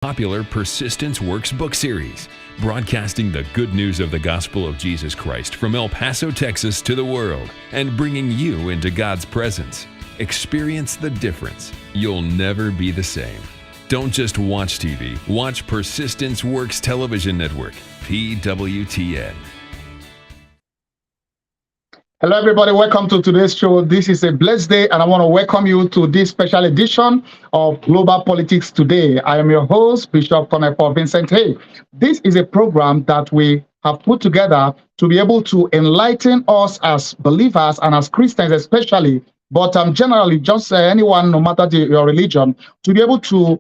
Popular Persistence Works book series, broadcasting the good news of the gospel of Jesus Christ from El Paso, Texas to the world and bringing you into God's presence. Experience the difference. You'll never be the same. Don't just watch TV, watch Persistence Works Television Network, PWTN. Hello, everybody. Welcome to today's show. This is a blessed day, and I want to welcome you to this special edition of Global Politics Today. I am your host, Bishop Vincent. Hey, this is a program that we have put together to be able to enlighten us as believers and as Christians especially, but generally just anyone, no matter your religion, to be able to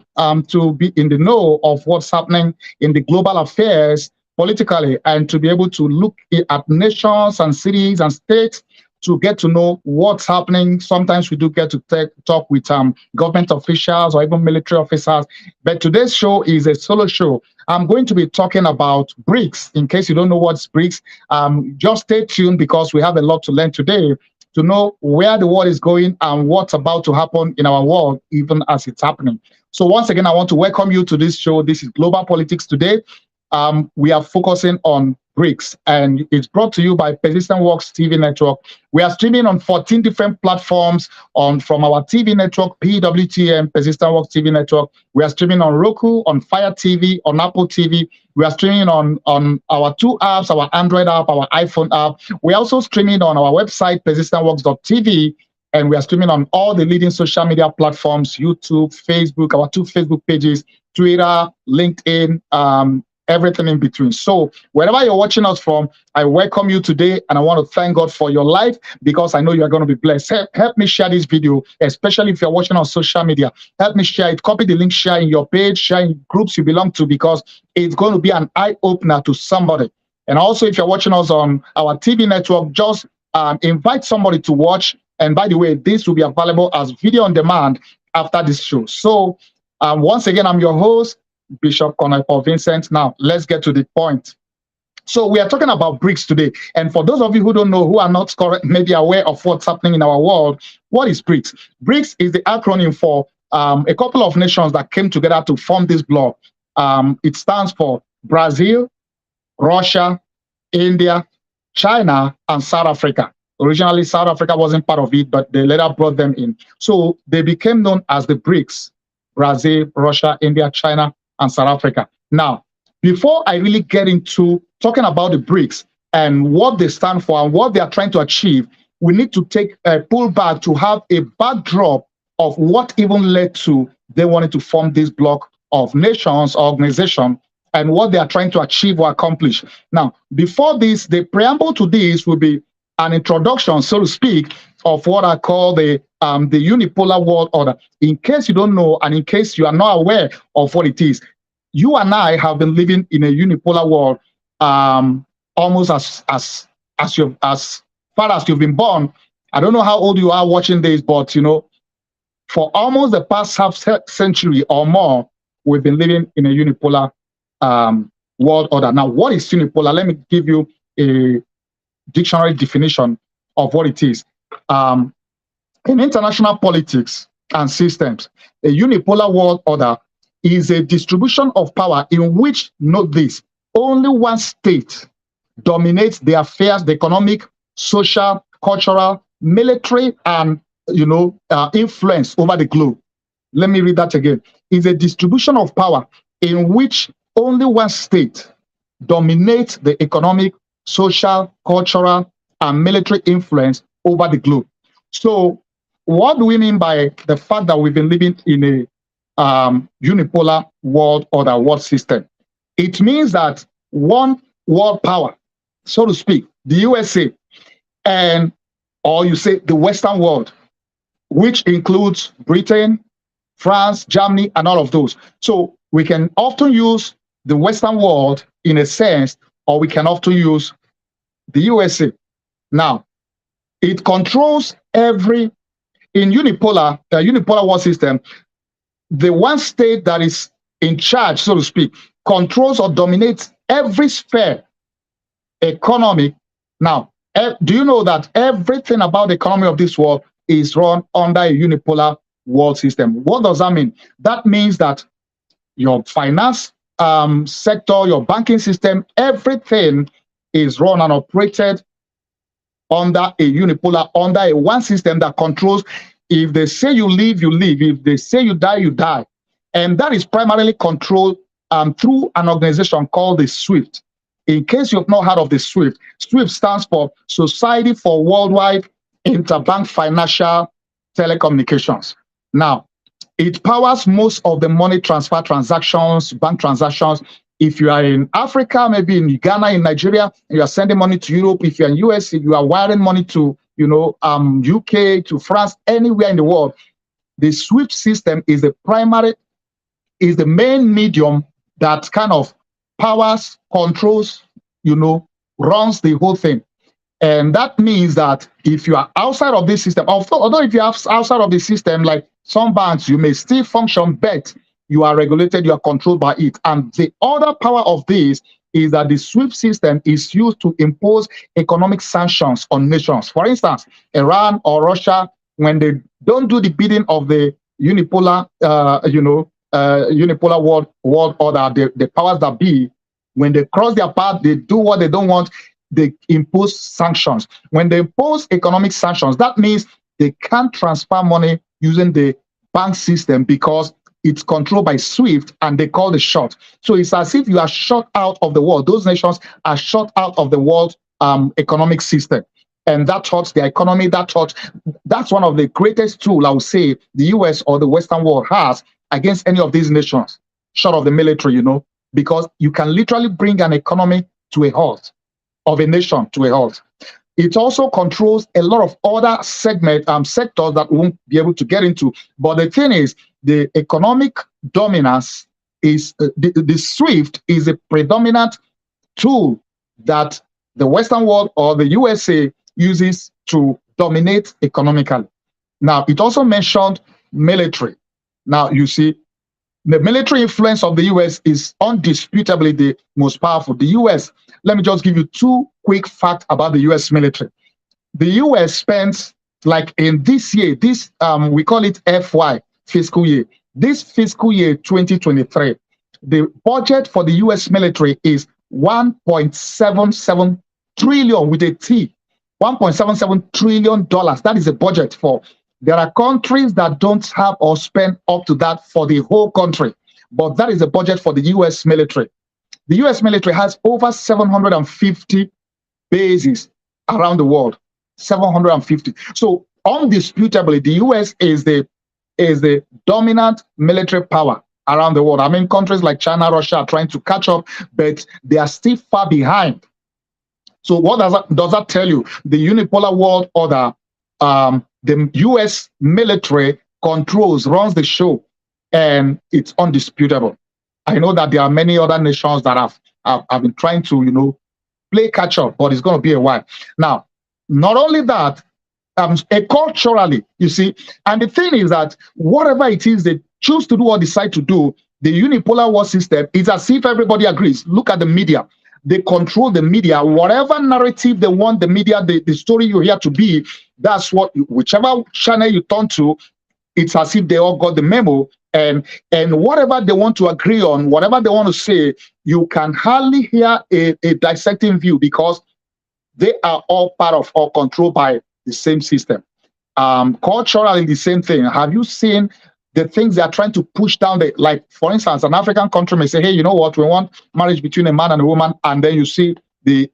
be in the know of what's happening in the global affairs politically, and to be able to look at nations and cities and states to get to know what's happening. Sometimes we do get to talk with government officials or even military officers. But today's show is a solo show. I'm going to be talking about Brics. In case you don't know what's Brics, just stay tuned because we have a lot to learn today to know where the world is going and what's about to happen in our world, even as it's happening. So once again, I want to welcome you to this show. This is Global Politics Today. We are focusing on Brics, and it's brought to you by Persistent Works TV Network. We are streaming on 14 different platforms from our TV network, PWTN, Persistent Works TV Network. We are streaming on Roku, on Fire TV, on Apple TV. We are streaming on our two apps, our Android app, our iPhone app. We're also streaming on our website, persistentworks.tv, and we are streaming on all the leading social media platforms, YouTube, Facebook, our two Facebook pages, Twitter, LinkedIn, everything in between. So wherever you're watching us from, I welcome you today, and I want to thank God for your life because I know you're going to be blessed. Help me share this video, especially if you're watching on social media. Help me share it. Copy the link, share in your page, share in groups you belong to, because it's going to be an eye-opener to somebody. And also, if you're watching us on our TV network, just invite somebody to watch. And by the way, this will be available as video on demand after this show. So once again, I'm your host, Bishop Vincent. Now, let's get to the point. So we are talking about Brics today. And for those of you who don't know, who are not maybe aware of what's happening in our world, what is Brics? Brics is the acronym for a couple of nations that came together to form this bloc. It stands for Brazil, Russia, India, China, and South Africa. Originally, South Africa wasn't part of it, but they later brought them in. So they became known as the Brics: Brazil, Russia, India, China, and South Africa. Now, before I really get into talking about the Brics and what they stand for and what they are trying to achieve, we need to take a pull back to have a backdrop of what even led to they wanted to form this bloc of nations or organization and what they are trying to achieve or accomplish. Now, before this, the preamble to this will be an introduction, so to speak, of what I call the unipolar world order. In case you don't know, and in case you are not aware of what it is, you and I have been living in a unipolar world almost as far as you've been born. I don't know how old you are watching this, but for almost the past half century or more, we've been living in a unipolar world order. Now, what is unipolar? Let me give you a dictionary definition of what it is. In international politics and systems, a unipolar world order is a distribution of power in which, note this, only one state dominates the affairs, the economic, social, cultural, military, and influence over the globe. Let me read that again. It's a distribution of power in which only one state dominates the economic, social, cultural, and military influence over the globe. So what do we mean by the fact that we've been living in a unipolar world order, world system? It means that one world power, so to speak, the USA, or you say the Western world, which includes Britain, France, Germany, and all of those. So we can often use the Western world in a sense, or we can often use the USA. Now, it controls in unipolar world system, the one state that is in charge, so to speak, controls or dominates every sphere, economic. Now, do you know that everything about the economy of this world is run under a unipolar world system? What does that mean? That means that your finance sector, your banking system, everything is run and operated under a unipolar, under a one system that controls. If they say you live, you live. If they say you die, you die. And that is primarily controlled through an organization called the SWIFT. In case you've not heard of the SWIFT, SWIFT stands for Society for Worldwide Interbank Financial Telecommunications. Now, it powers most of the money transfer transactions, bank transactions. If you are in Africa, maybe in Ghana, in Nigeria, you are sending money to Europe. If you're in US, you are wiring money to, UK, to France, anywhere in the world. The SWIFT system is the main medium that kind of powers, controls, runs the whole thing. And that means that if you are outside of this system, although if you are outside of the system, like some banks, you may still function, but you are regulated, you are controlled by it. And the other power of this is that the SWIFT system is used to impose economic sanctions on nations. For instance, Iran or Russia, when they don't do the bidding of the unipolar, unipolar world order, the powers that be, when they cross their path, they do what they don't want, they impose sanctions. When they impose economic sanctions, that means they can't transfer money using the bank system because it's controlled by SWIFT and they call the shot. So it's as if you are shut out of the world. Those nations are shut out of the world economic system. And that hurts their economy. That's one of the greatest tools, I would say, the US or the Western world has against any of these nations, short of the military, because you can literally bring an economy to a halt, of a nation to a halt. It also controls a lot of other sectors that we won't be able to get into. But the thing is, the economic dominance is the SWIFT is a predominant tool that the Western world or the USA uses to dominate economically. Now, it also mentioned military. Now, you see, the military influence of the US is undisputably the most powerful. The US, let me just give you two quick facts about the US military. The US spends, like in this year, we call it FY, fiscal year. This fiscal year 2023, the budget for the US military is $1.77 trillion with a T. $1.77 trillion. That is a budget for. There are countries that don't have or spend up to that for the whole country, but that is the budget for the US military. The US military has over 750 bases around the world. 750. So undisputably, the US is the dominant military power around the world. I mean, countries like China, Russia are trying to catch up, but they are still far behind. So what does that tell you? The unipolar world order, the US military runs the show, and it's undisputable. I know that there are many other nations that have been trying to, play catch up, but it's going to be a while. Now, not only that, culturally, you see, and the thing is that whatever it is they choose to do or decide to do, the unipolar world system is as if everybody agrees. Look at the media. They control the media. Whatever narrative they want the media, the story you hear to be, that's what, whichever channel you turn to, it's as if they all got the memo. And whatever they want to agree on, whatever they want to say, you can hardly hear a dissecting view because they are all part of or controlled by the same system. Culturally, the same thing. Have you seen the things they are trying to push down? Like, for instance, an African country may say, hey, you know what, we want marriage between a man and a woman. And then you see the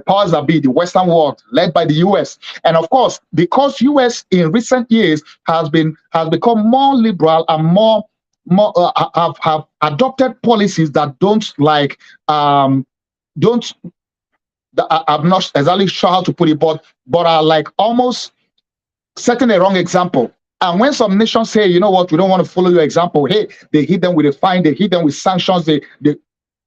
powers that be, the Western world, led by the US. And of course, because US in recent years has become more liberal and have adopted policies that I'm not exactly sure how to put it, but are like almost setting a wrong example. And when some nations say, you know what, we don't want to follow your example, hey, they hit them with a fine, they hit them with sanctions, they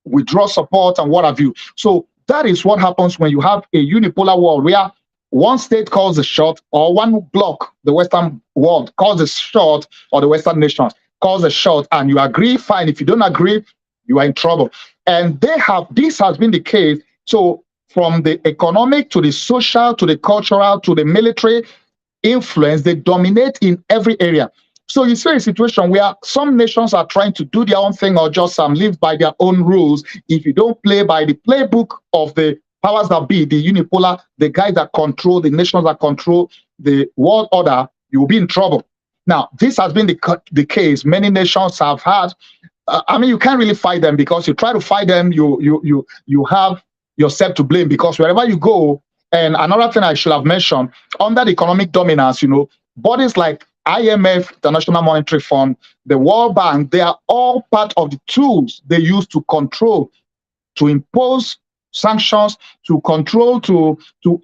withdraw support and what have you. So that is what happens when you have a unipolar world where one state calls the shot, or one bloc, the Western world, calls the shot, or the Western nations calls the shot, and you agree, fine. If you don't agree, you are in trouble. And this has been the case. So from the economic to the social to the cultural to the military influence, they dominate in every area. So you see a situation where some nations are trying to do their own thing or just live by their own rules. If you don't play by the playbook of the powers that be, the unipolar, the guys that control, the nations that control the world order, you will be in trouble. Now, this has been the case. Many nations have had. I mean, you can't really fight them, because you try to fight them, you have yourself to blame, because wherever you go. And another thing I should have mentioned, under the economic dominance, bodies like IMF, International Monetary Fund, the World Bank, they are all part of the tools they use to control, to impose sanctions, to control, to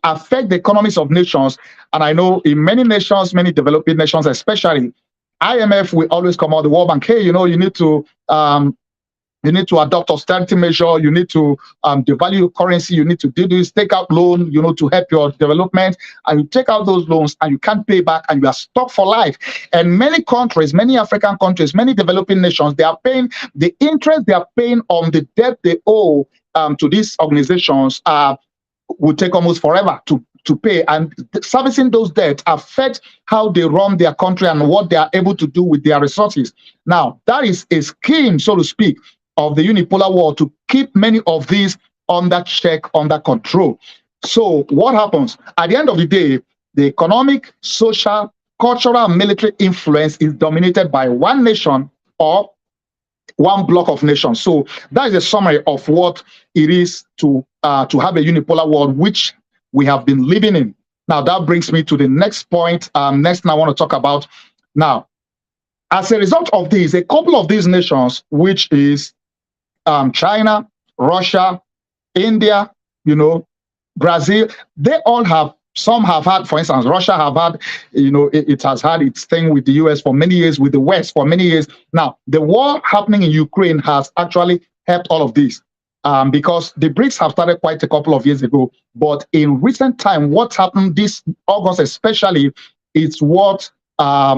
affect the economies of nations. And I know in many nations, many developing nations especially, IMF will always come out, the World Bank, hey, you need to adopt austerity measure, you need to devalue your currency, you need to do this, take out loan, to help your development, and you take out those loans and you can't pay back and you are stuck for life. And many countries, many African countries, many developing nations, they are paying the interest they are paying on the debt they owe to these organizations will take almost forever to pay, and servicing those debts affect how they run their country and what they are able to do with their resources. Now, that is a scheme, so to speak, of the unipolar world to keep many of these under check, under control. So what happens? At the end of the day, the economic, social, cultural, and military influence is dominated by one nation or one block of nations. So that is a summary of what it is to have a unipolar world, which we have been living in. Now, that brings me to the next point. Next thing I want to talk about. Now, as a result of this, a couple of these nations, which is China, Russia, India, Brazil, they all have, some have had, for instance, Russia have had, it has had its thing with the US for many years, with the West for many years. Now, the war happening in Ukraine has actually helped all of this. Because the Brics have started quite a couple of years ago, but in recent time, what's happened this August especially is what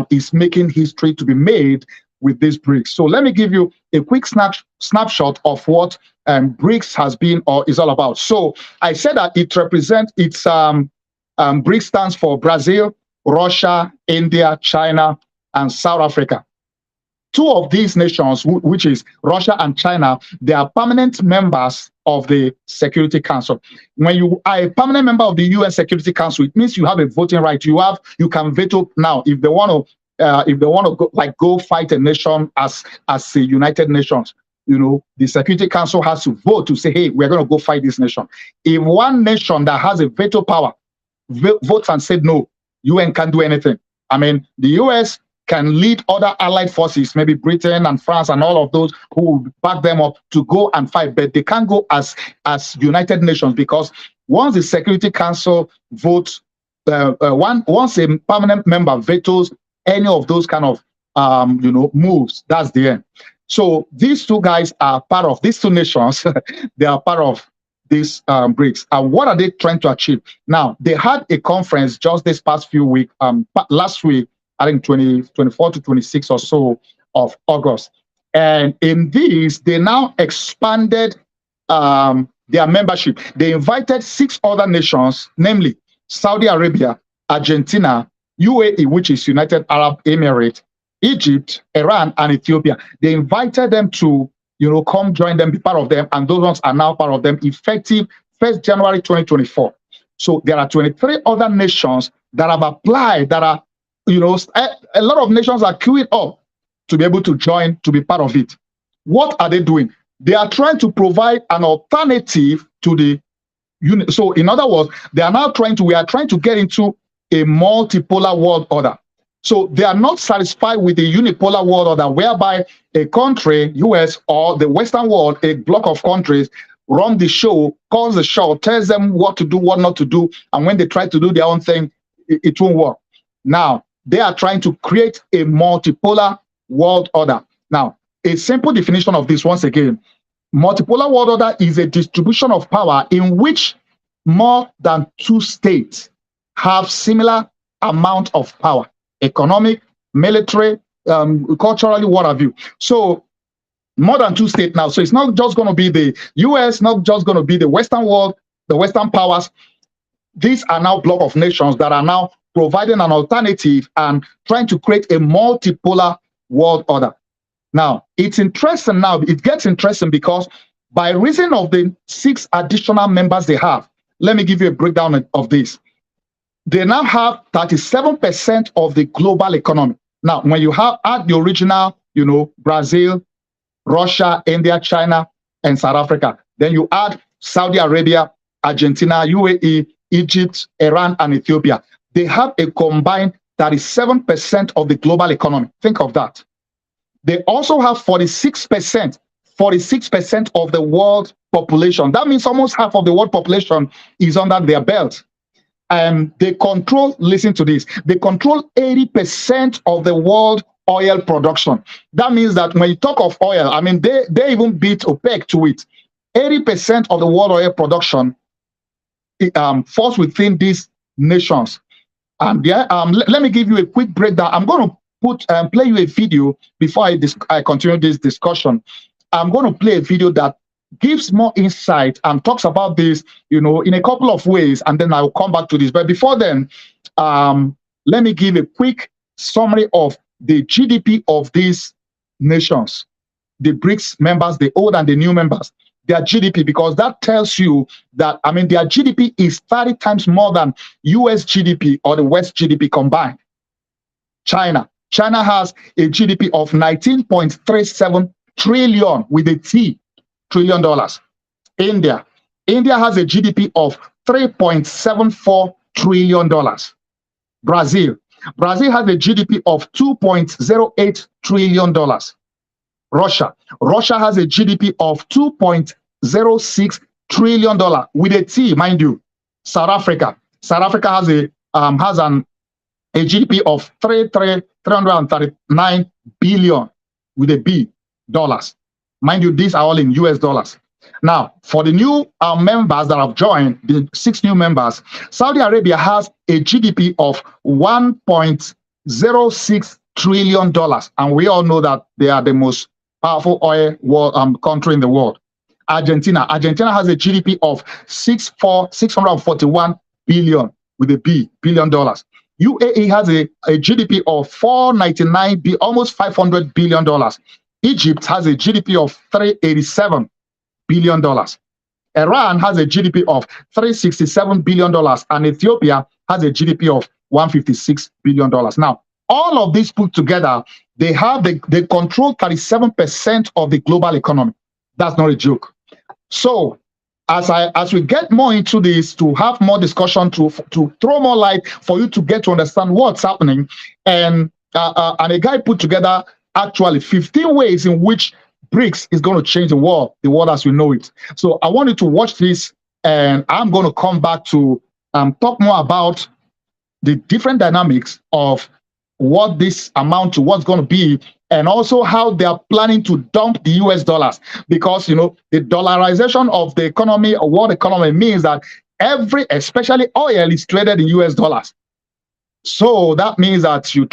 is making history to be made with this Brics. So let me give you a quick snapshot of what Brics has been or is all about. So I said that it represents, Brics stands for Brazil, Russia, India, China, and South Africa. Two of these nations, which is Russia and China, they are permanent members of the Security Council. When you are a permanent member of the UN Security Council, it means you have a voting right. You can veto now if they want to go fight a nation as a United Nations. The Security Council has to vote to say, hey, we're going to go fight this nation. If one nation that has a veto power votes and said no, UN can't do anything. I mean, the US can lead other allied forces, maybe Britain and France and all of those who will back them up to go and fight, but they can't go as United Nations, because once the Security Council votes, once a permanent member vetoes any of those kind of moves, that's the end. So these two guys are part of these two nations. They are part of these Brics. And what are they trying to achieve? Now, they had a conference just this past few weeks, last week, I think 24 to 26 or so of August. And in this, they now expanded their membership. They invited 6 other nations, namely Saudi Arabia, Argentina, UAE, which is United Arab Emirates, Egypt, Iran, and Ethiopia. They invited them to, come join them, be part of them, and those ones are now part of them, effective 1st January 2024. So there are 23 other nations that have applied, that are, a lot of nations are queuing up to be able to join, to be part of it. What are they doing? They are trying to provide an alternative to the unit. So in other words, we are trying to get into a multipolar world order. So they are not satisfied with the unipolar world order, whereby a country, US or the Western world, a block of countries, run the show, calls the show, tells them what to do, what not to do, and when they try to do their own thing, it won't work. Now, they are trying to create a multipolar world order. Now, a simple definition of this, once again, multipolar world order is a distribution of power in which more than 2 states have similar amount of power, economic, military, culturally, what have you. So more than 2 states now. So it's not just going to be the US, not just going to be the Western world, the Western powers. These are now block of nations that are now providing an alternative and trying to create a multipolar world order. Now, it's interesting now, it gets interesting because by reason of the 6 additional members they have, let me give you a breakdown of this. They now have 37% of the global economy. Now, when you add the original, Brazil, Russia, India, China, and South Africa, then you add Saudi Arabia, Argentina, UAE, Egypt, Iran, and Ethiopia. They have a combined 37% of the global economy. Think of that. They also have 46% of the world population. That means almost half of the world population is under their belt. And they control, listen to this, they control 80% of the world oil production. That means that when you talk of oil, I mean, they even beat OPEC to it. 80% of the world oil production falls within these nations. And let me give you a quick breakdown. I'm going to play you a video before I continue this discussion. I'm going to play a video that gives more insight and talks about this, in a couple of ways, and then I'll come back to this. But before then, let me give a quick summary of the GDP of these nations, the BRICS members, the old and the new members, their GDP, because that tells you that, I mean, their GDP is 30 times more than US GDP or the West GDP combined. China has a GDP of 19.37 trillion with a T, trillion dollars. India has a GDP of $3.74 trillion. Brazil has a GDP of $2.08 trillion. Russia has a GDP of $2.06 trillion with a T, mind you. South Africa has a GDP of 339 billion with a B dollars. Mind you, these are all in US dollars. Now, for the new members that have joined, the 6 new members, Saudi Arabia has a GDP of $1.06 trillion. And we all know that they are the most powerful oil country in the world. Argentina has a GDP of $641 billion with a B, billion dollars. UAE has a GDP of 499 billion, almost $500 billion. Egypt has a GDP of $387 billion. Iran has a GDP of $367 billion, and Ethiopia has a GDP of $156 billion. Now, all of these put together, they control 37% of the global economy. That's not a joke. So, as we get more into this, to have more discussion, to throw more light for you to get to understand what's happening, and a guy put together actually 15 ways in which BRICS is going to change the world as we know it. So I want you to watch this, and I'm going to come back to talk more about the different dynamics of what this amount to, what's going to be, and also how they are planning to dump the US dollars. Because, the dollarization of the economy, or world economy, means that especially oil, is traded in US dollars. So that means that you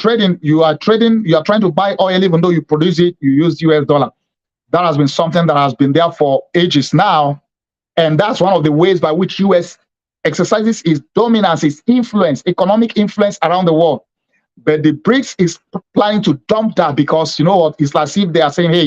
are trying to buy oil, even though you produce it, you use US dollar. That has been something that has been there for ages now. And that's one of the ways by which US exercises its dominance, its influence, economic influence around the world. But the BRICS is planning to dump that because, it's as if they are saying, hey,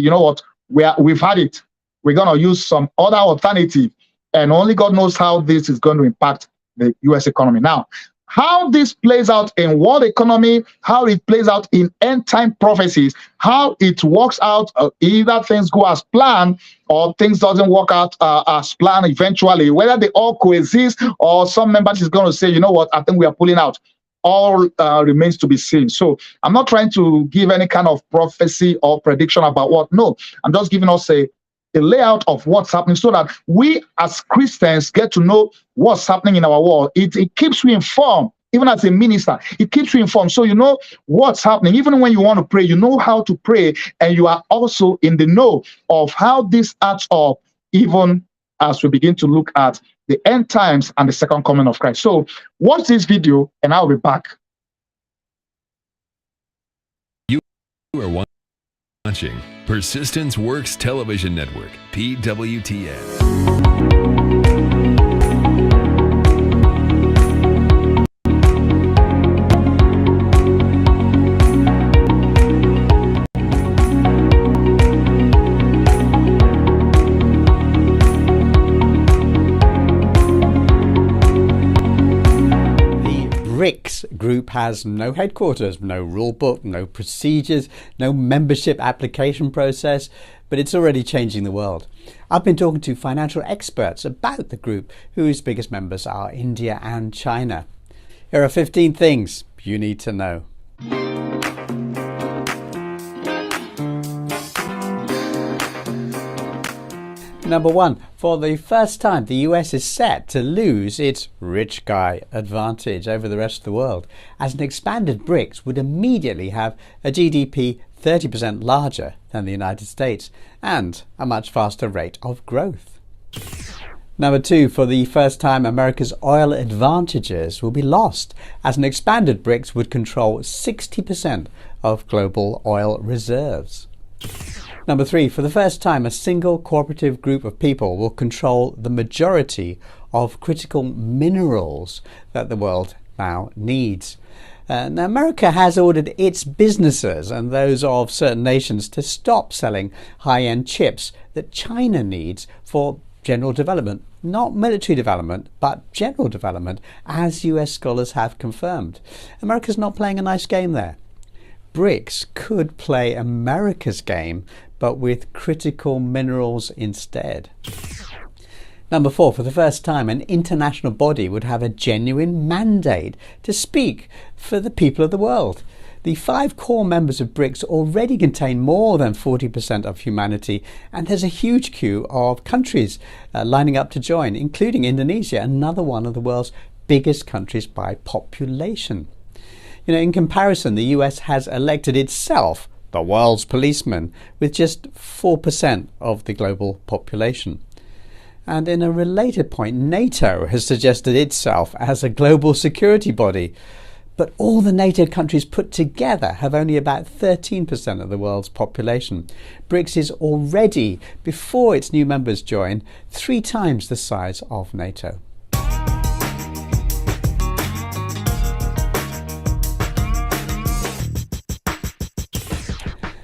we've had it. We're going to use some other alternative. And only God knows how this is going to impact the US economy. Now, how this plays out in world economy, how it plays out in end time prophecies, how it works out, either things go as planned or things doesn't work out as planned eventually, whether they all coexist or some members is going to say, I think we are pulling out. All remains to be seen. So I'm not trying to give any kind of prophecy or prediction about what. No, I'm just giving us a layout of what's happening so that we as Christians get to know what's happening in our world. It keeps you informed. Even as a minister, it keeps you informed. So you know what's happening. Even when you want to pray, you know how to pray, and you are also in the know of how this adds up, even as we begin to look at the end times and the second coming of Christ. So watch this video, and I'll be back. You are watching Persistence Works Television Network, PWTN. Brics group has no headquarters, no rule book, no procedures, no membership application process, but it's already changing the world. I've been talking to financial experts about the group, whose biggest members are India and China. Here are 15 things you need to know. Number 1, for the first time, the US is set to lose its rich guy advantage over the rest of the world, as an expanded BRICS would immediately have a GDP 30% larger than the United States and a much faster rate of growth. Number 2, for the first time, America's oil advantages will be lost, as an expanded BRICS would control 60% of global oil reserves. Number 3, for the first time, a single cooperative group of people will control the majority of critical minerals that the world now needs. Now, America has ordered its businesses and those of certain nations to stop selling high-end chips that China needs for general development, not military development, but general development, as US scholars have confirmed. America's not playing a nice game there. BRICS could play America's game, but with critical minerals instead. Number 4, for the first time, an international body would have a genuine mandate to speak for the people of the world. The 5 core members of BRICS already contain more than 40% of humanity, and there's a huge queue of countries lining up to join, including Indonesia, another one of the world's biggest countries by population. In comparison, the US has elected itself the world's policeman, with just 4% of the global population. And in a related point, NATO has suggested itself as a global security body, but all the NATO countries put together have only about 13% of the world's population. BRICS is already, before its new members join, 3 times the size of NATO.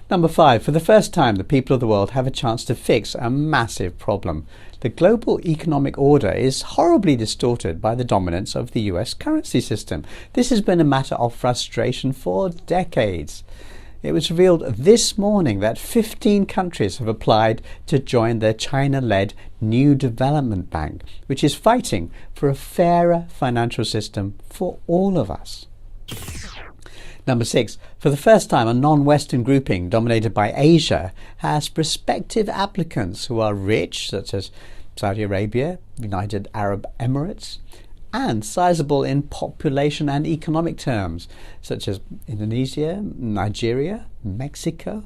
Number 5, for the first time, the people of the world have a chance to fix a massive problem. The global economic order is horribly distorted by the dominance of the US currency system. This has been a matter of frustration for decades. It was revealed this morning that 15 countries have applied to join the China-led New Development Bank, which is fighting for a fairer financial system for all of us. Number 6, for the first time, a non-Western grouping dominated by Asia has prospective applicants who are rich, such as Saudi Arabia, United Arab Emirates, and sizable in population and economic terms, such as Indonesia, Nigeria, Mexico.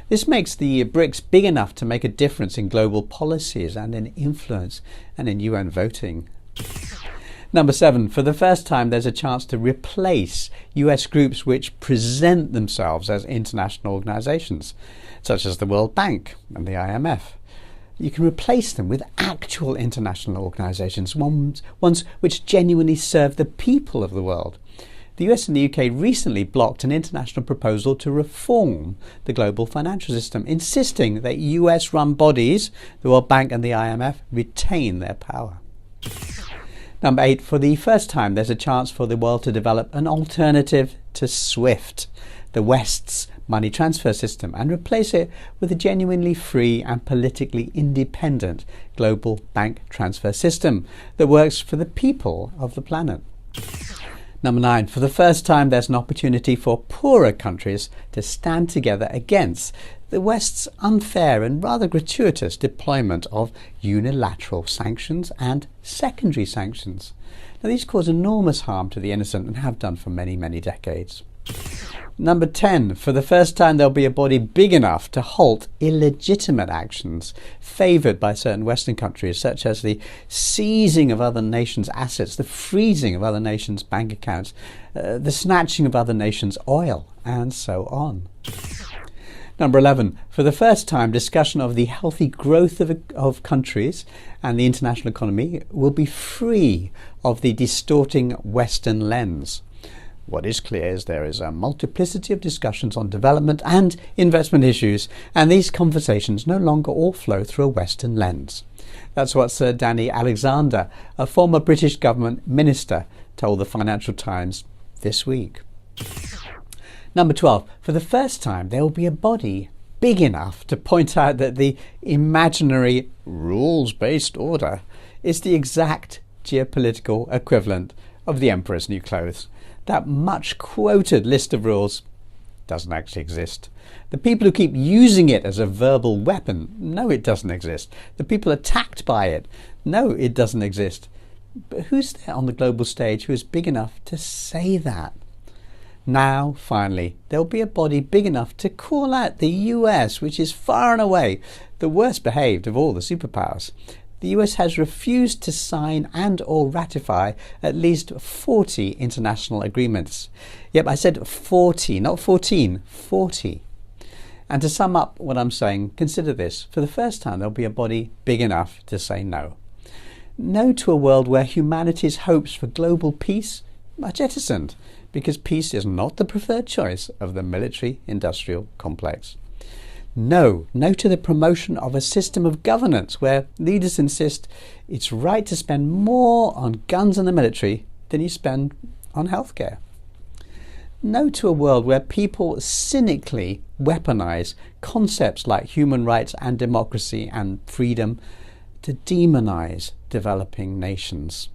This makes the BRICS big enough to make a difference in global policies and in influence and in UN voting. Number 7, for the first time, there's a chance to replace US groups which present themselves as international organizations, such as the World Bank and the IMF. You can replace them with actual international organizations, ones which genuinely serve the people of the world. The US and the UK recently blocked an international proposal to reform the global financial system, insisting that US-run bodies, the World Bank and the IMF, retain their power. Number 8, for the first time, there's a chance for the world to develop an alternative to SWIFT, the West's money transfer system, and replace it with a genuinely free and politically independent global bank transfer system that works for the people of the planet. Number 9, for the first time, there's an opportunity for poorer countries to stand together against the West's unfair and rather gratuitous deployment of unilateral sanctions and secondary sanctions. Now, these cause enormous harm to the innocent and have done for many, many decades. Number 10, for the first time, there'll be a body big enough to halt illegitimate actions favoured by certain Western countries, such as the seizing of other nations' assets, the freezing of other nations' bank accounts, the snatching of other nations' oil, and so on. Number 11, for the first time, discussion of the healthy growth of countries and the international economy will be free of the distorting Western lens. What is clear is there is a multiplicity of discussions on development and investment issues, and these conversations no longer all flow through a Western lens. That's what Sir Danny Alexander, a former British government minister, told the Financial Times this week. Number 12. For the first time, there will be a body big enough to point out that the imaginary rules-based order is the exact geopolitical equivalent of the emperor's new clothes. That much-quoted list of rules doesn't actually exist. The people who keep using it as a verbal weapon, no, it doesn't exist. The people attacked by it, no, it doesn't exist. But who's there on the global stage who is big enough to say that? Now, finally, there'll be a body big enough to call out the US, which is far and away the worst behaved of all the superpowers. The US has refused to sign and or ratify at least 40 international agreements. Yep, I said 40, not 14, 40. And to sum up what I'm saying, consider this. For the first time, there'll be a body big enough to say no. No to a world where humanity's hopes for global peace are jettisoned, because peace is not the preferred choice of the military-industrial complex. No to the promotion of a system of governance where leaders insist it's right to spend more on guns and the military than you spend on healthcare. No to a world where people cynically weaponize concepts like human rights and democracy and freedom to demonize developing nations.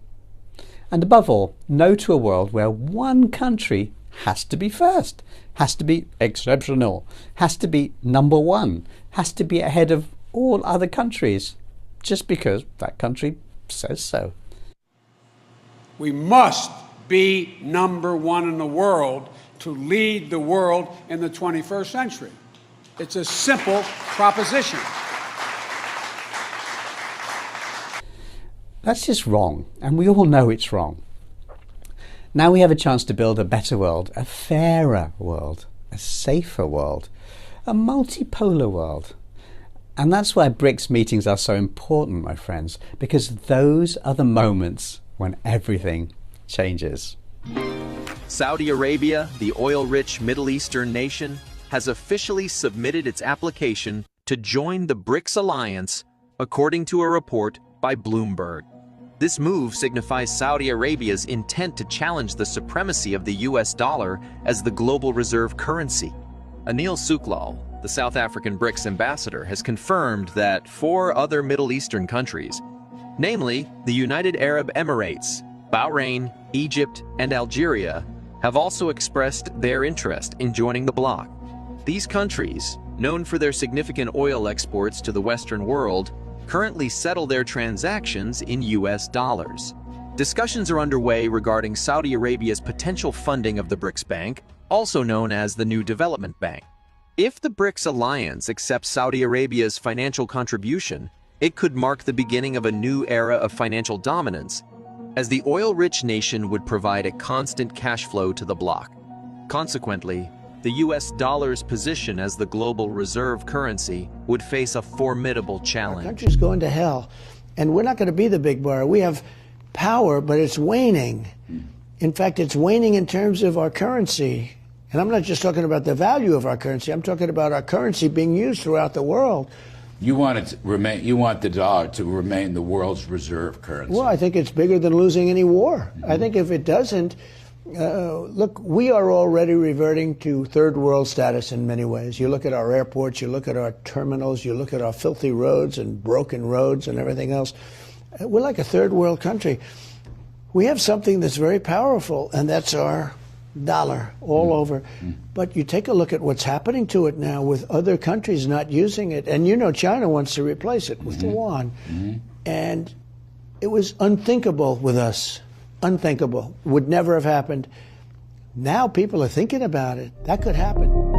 And above all, no to a world where one country has to be first, has to be exceptional, has to be number one, has to be ahead of all other countries, just because that country says so. We must be number one in the world to lead the world in the 21st century. It's a simple proposition. That's just wrong, and we all know it's wrong. Now we have a chance to build a better world, a fairer world, a safer world, a multipolar world. And that's why Brics meetings are so important, my friends, because those are the moments when everything changes. Saudi Arabia, the oil-rich Middle Eastern nation, has officially submitted its application to join the Brics alliance, according to a report by Bloomberg. This move signifies Saudi Arabia's intent to challenge the supremacy of the US dollar as the global reserve currency. Anil Suklal, the South African Brics ambassador, has confirmed that 4 other Middle Eastern countries, namely the United Arab Emirates, Bahrain, Egypt, and Algeria, have also expressed their interest in joining the bloc. These countries, known for their significant oil exports to the Western world, currently settle their transactions in US dollars. Discussions are underway regarding Saudi Arabia's potential funding of the Brics Bank, also known as the New Development Bank. If the Brics alliance accepts Saudi Arabia's financial contribution, it could mark the beginning of a new era of financial dominance, as the oil-rich nation would provide a constant cash flow to the bloc. Consequently, the US dollar's position as the global reserve currency would face a formidable challenge. Our country's going to hell, and we're not going to be the big bar. We have power, but it's waning. In fact, it's waning in terms of our currency. And I'm not just talking about the value of our currency. I'm talking about our currency being used throughout the world. You want it to remain. You want the dollar to remain the world's reserve currency. Well, I think it's bigger than losing any war. I think if it doesn't, look, we are already reverting to third world status in many ways. You look at our airports, you look at our terminals, you look at our filthy roads and broken roads and everything else. We're like a third world country. We have something that's very powerful, and that's our dollar all over. But you take a look at what's happening to it now with other countries not using it. And you know China wants to replace it with the yuan. And it was unthinkable with us. Unthinkable. Would never have happened. Now people are thinking about it. That could happen.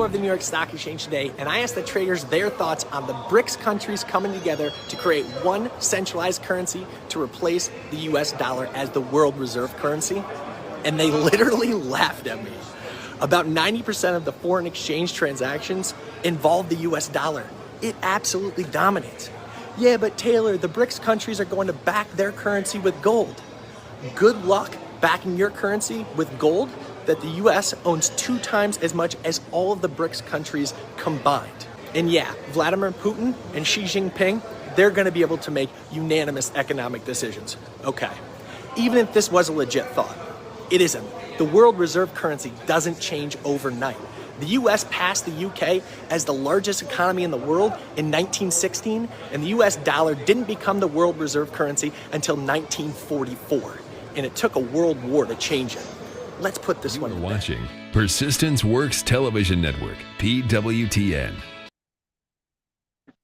of the New York Stock Exchange today, and I asked the traders their thoughts on the BRICS countries coming together to create one centralized currency to replace the US dollar as the world reserve currency. And they literally laughed at me. About 90% of the foreign exchange transactions involve the US dollar. It absolutely dominates. Yeah, but Taylor, the BRICS countries are going to back their currency with gold. Good luck backing your currency with gold that the US owns 2 times as much as all of the BRICS countries combined. And yeah, Vladimir Putin and Xi Jinping, they're going to be able to make unanimous economic decisions. Okay, even if this was a legit thought, it isn't. The world reserve currency doesn't change overnight. The US passed the UK as the largest economy in the world in 1916, and the US dollar didn't become the world reserve currency until 1944. And it took a world war to change it. Let's put this one in. You're watching Persistence Works Television Network, PWTN.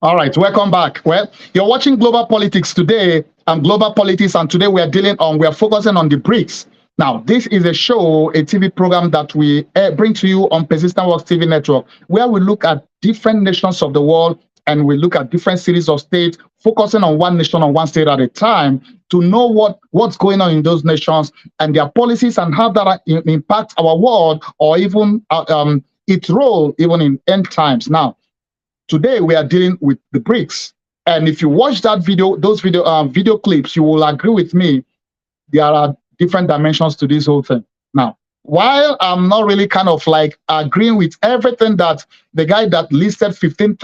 All right, welcome back. Well, you're watching Global Politics today, and today we are focusing on the BRICS. Now, this is a show, a TV program that we bring to you on Persistent Works TV network, where we look at different nations of the world, and we look at different cities of states, focusing on one nation or one state at a time to know what's going on in those nations and their policies and how that impacts our world, or even its role even in end times. Now, today we are dealing with the BRICS, and if you watch that video, those video clips, you will agree with me. There are different dimensions to this whole thing. Now, while I'm not really kind of like agreeing with everything that the guy that listed 15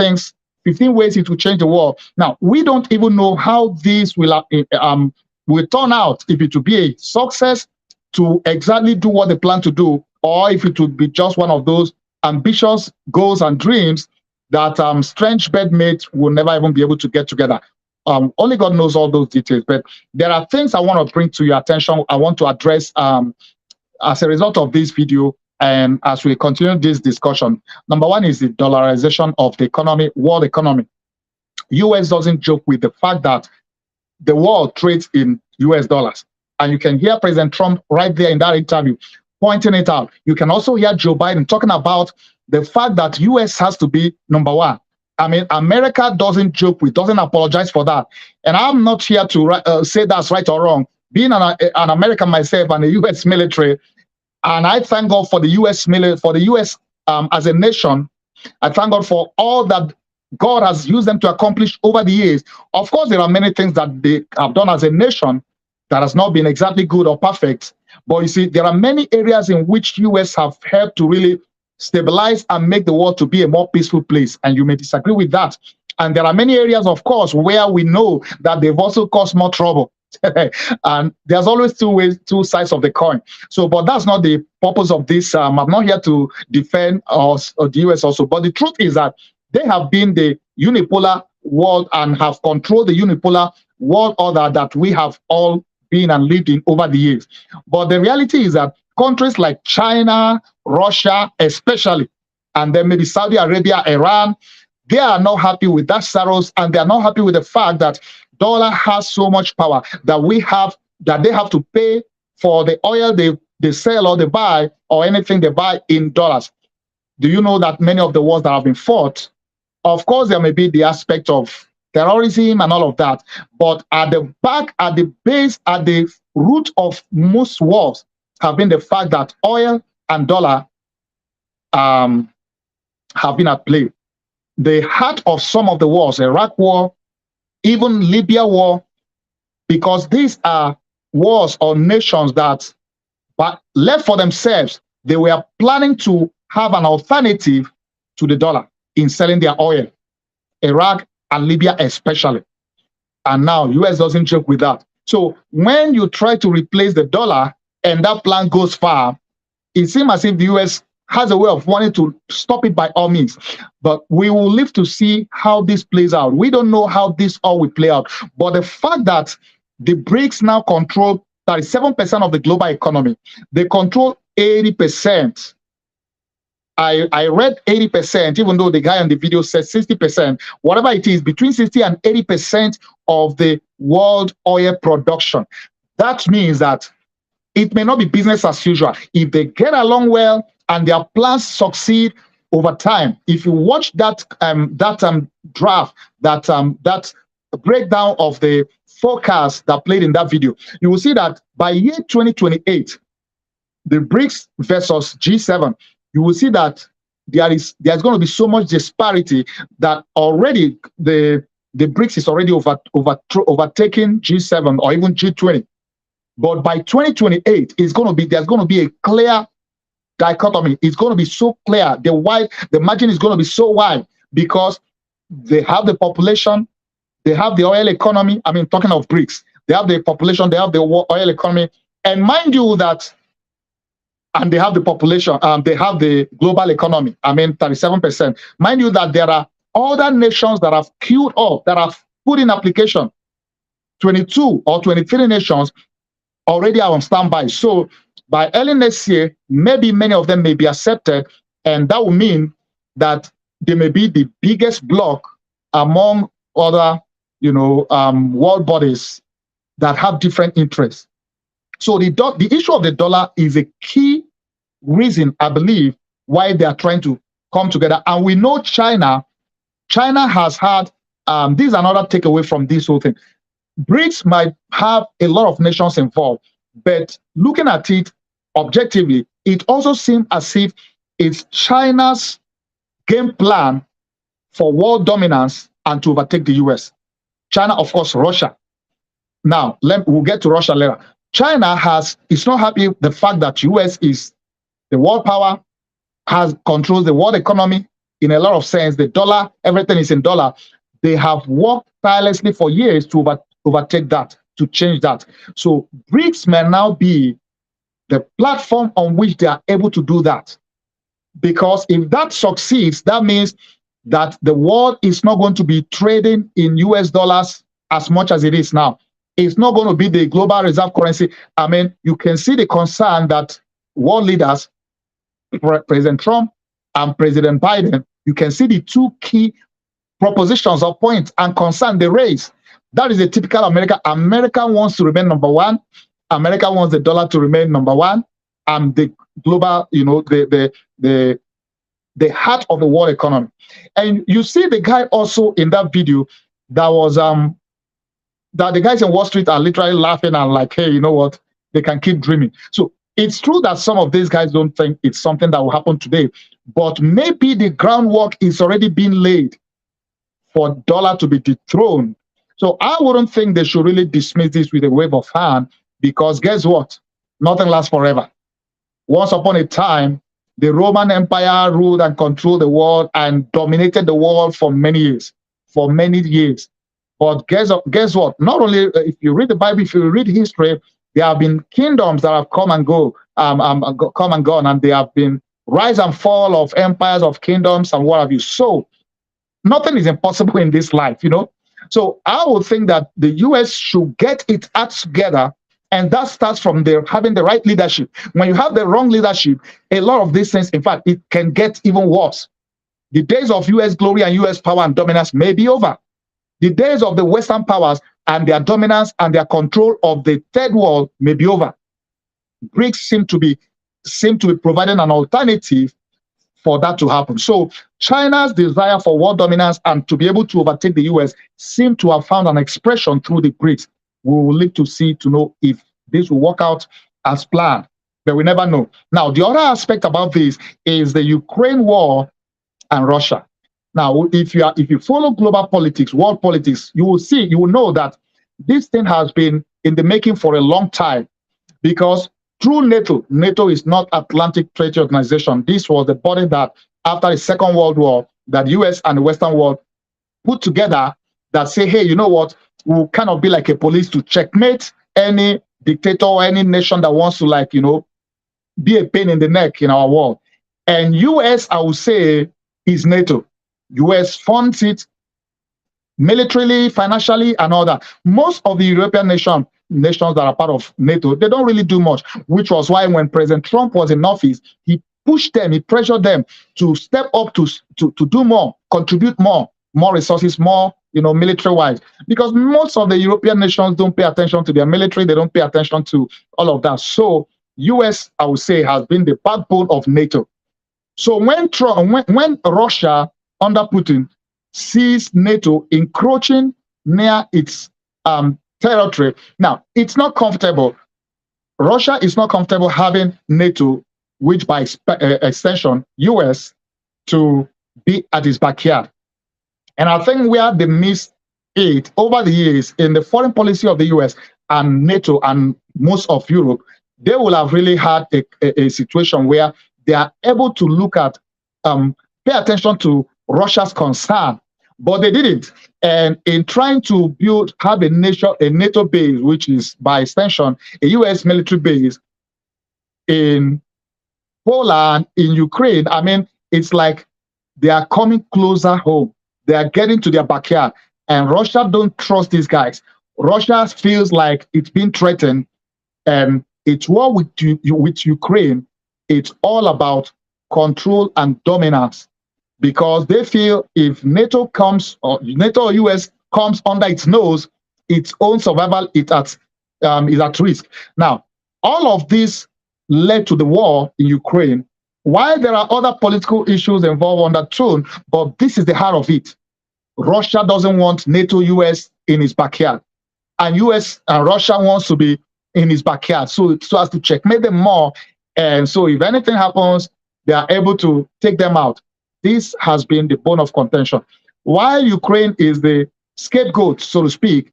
ways it will change the world. Now, we don't even know how this will turn out, if it will be a success to exactly do what they plan to do, or if it would be just one of those ambitious goals and dreams that strange bedmates will never even be able to get together. Only God knows all those details, but there are things I want to bring to your attention. I want to address as a result of this video, and as we continue this discussion. Number one is the dollarization of the economy, world economy. US doesn't joke with the fact that the world trades in US dollars. And you can hear President Trump right there in that interview pointing it out. You can also hear Joe Biden talking about the fact that US has to be number one. I mean, America doesn't joke with, doesn't apologize for that. And I'm not here to say that's right or wrong. Being an American myself and the US military, and I thank God for the US military, for the US as a nation. I thank God for all that God has used them to accomplish over the years. Of course, there are many things that they have done as a nation that has not been exactly good or perfect. But you see, there are many areas in which US have helped to really stabilize and make the world to be a more peaceful place. And you may disagree with that. And there are many areas, of course, where we know that they've also caused more trouble. And there's always two sides of the coin. So, but that's not the purpose of this. I'm not here to defend us or the US also. But the truth is that they have been the unipolar world and have controlled the unipolar world order that we have all been and lived in over the years. But the reality is that countries like China, Russia, especially, and then maybe Saudi Arabia, Iran, they are not happy with that status, and they are not happy with the fact that dollar has so much power that they have to pay for the oil they sell or they buy, or anything they buy in dollars. Do you know that many of the wars that have been fought, of course, there may be the aspect of terrorism and all of that, but at the back, at the base, at the root of most wars have been the fact that oil and dollar have been at play. The heart of some of the wars, Iraq war, even Libya war, because these are wars or nations that, but left for themselves, they were planning to have an alternative to the dollar in selling their oil. Iraq and Libya especially. And now US doesn't joke with that. So when you try to replace the dollar and that plan goes far, it seems as if the US has a way of wanting to stop it by all means. But we will live to see how this plays out. We don't know how this all will play out. But the fact that the BRICS now control 37% of the global economy, they control 80%. I read 80%, even though the guy on the video said 60%, whatever it is, between 60 and 80% of the world oil production. That means that it may not be business as usual. If they get along well and their plans succeed, over time. If you watch that draft, that breakdown of the forecast that played in that video, you will see that by year 2028, the BRICS versus G7, you will see that there's going to be so much disparity that already the BRICS is already overtaking G7 or even G20. But by 2028, there's going to be a clear dichotomy. It's going to be so clear. The margin is going to be so wide because they have the population, they have the oil economy. I mean, talking of BRICS, they have the population, they have the oil economy, and mind you that, and they have the population, they have the global economy. I mean, 37%. Mind you that there are other nations that have queued up, that have put in application. 22 or 23 nations already are on standby. So by early next year, maybe many of them may be accepted, and that will mean that they may be the biggest bloc among other, world bodies that have different interests. So the issue of the dollar is a key reason, I believe, why they are trying to come together. And we know China has had, this is another takeaway from this whole thing. BRICS might have a lot of nations involved, but looking at it objectively, it also seems as if it's China's game plan for world dominance and to overtake the US. China, of course, Russia. Now, we'll get to Russia later. China is not happy with the fact that US is the world power, controls the world economy in a lot of sense. The dollar, everything is in dollar. They have worked tirelessly for years to overtake that, to change that. So BRICS may now be the platform on which they are able to do that. Because if that succeeds, that means that the world is not going to be trading in US dollars as much as it is now. It's not going to be the global reserve currency. I mean, you can see the concern that world leaders, President Trump and President Biden, you can see the two key propositions or points and concern they raise. That is a typical America. America wants to remain number one. America wants the dollar to remain number one. And the global, the heart of the world economy. And you see the guy also in that video that was that the guys in Wall Street are literally laughing and like, hey, you know what? They can keep dreaming. So it's true that some of these guys don't think it's something that will happen today, but maybe the groundwork is already being laid for dollar to be dethroned. So I wouldn't think they should really dismiss this with a wave of hand, because guess what? Nothing lasts forever. Once upon a time, the Roman Empire ruled and controlled the world and dominated the world for many years. But guess what? Not only if you read the Bible, if you read history, there have been kingdoms that have come and gone, and there have been rise and fall of empires, of kingdoms, and what have you. So nothing is impossible in this life, So I would think that the US should get its acts together, and that starts from having the right leadership. When you have the wrong leadership, a lot of these things, in fact, it can get even worse. The days of US glory and US power and dominance may be over. The days of the Western powers and their dominance and their control of the third world may be over. BRICS seem to be providing an alternative for that to happen. So China's desire for world dominance and to be able to overtake the US seem to have found an expression through the BRICS. We will need to see to know if this will work out as planned, but we never know. Now, the other aspect about this is the Ukraine war and Russia. Now, if you follow global politics, world politics, you will know that this thing has been in the making for a long time, because through NATO is not Atlantic Treaty Organization. This was the body that, after the Second World War, that US and the Western world put together that say, hey, you know what? We'll kind of be like a police to checkmate any dictator or any nation that wants to, be a pain in the neck in our world. And US, I would say, is NATO. US funds it militarily, financially, and all that. Most of the European nations that are part of NATO, they don't really do much, which was why when President Trump was in office, he pushed them, he pressured them to step up to do more, contribute more resources, more, military-wise, because most of the European nations don't pay attention to their military, they don't pay attention to all of that. So US, I would say, has been the backbone of NATO. So when Russia under Putin sees NATO encroaching near its territory, now it's not comfortable. Russia is not comfortable having NATO, which by extension US, to be at its backyard. And I think where they missed it over the years in the foreign policy of the US and NATO and most of Europe, they will have really had a situation where they are able to look at, pay attention to Russia's concern, but they didn't. And in trying to have a NATO base, which is by extension a US military base in Poland, in Ukraine, I mean, it's like they are coming closer home. They are getting to their backyard, and Russia don't trust these guys. Russia feels like it's been threatened, and it's war with Ukraine. It's all about control and dominance, because they feel if NATO comes, or NATO or US comes under its nose, its own survival is at risk. Now, all of this led to the war in Ukraine. While there are other political issues involved on that tune, but this is the heart of it. Russia doesn't want NATO, US in its backyard, and US and Russia wants to be in his backyard, so as to checkmate them more. And so if anything happens, they are able to take them out. This has been the bone of contention. While Ukraine is the scapegoat, so to speak,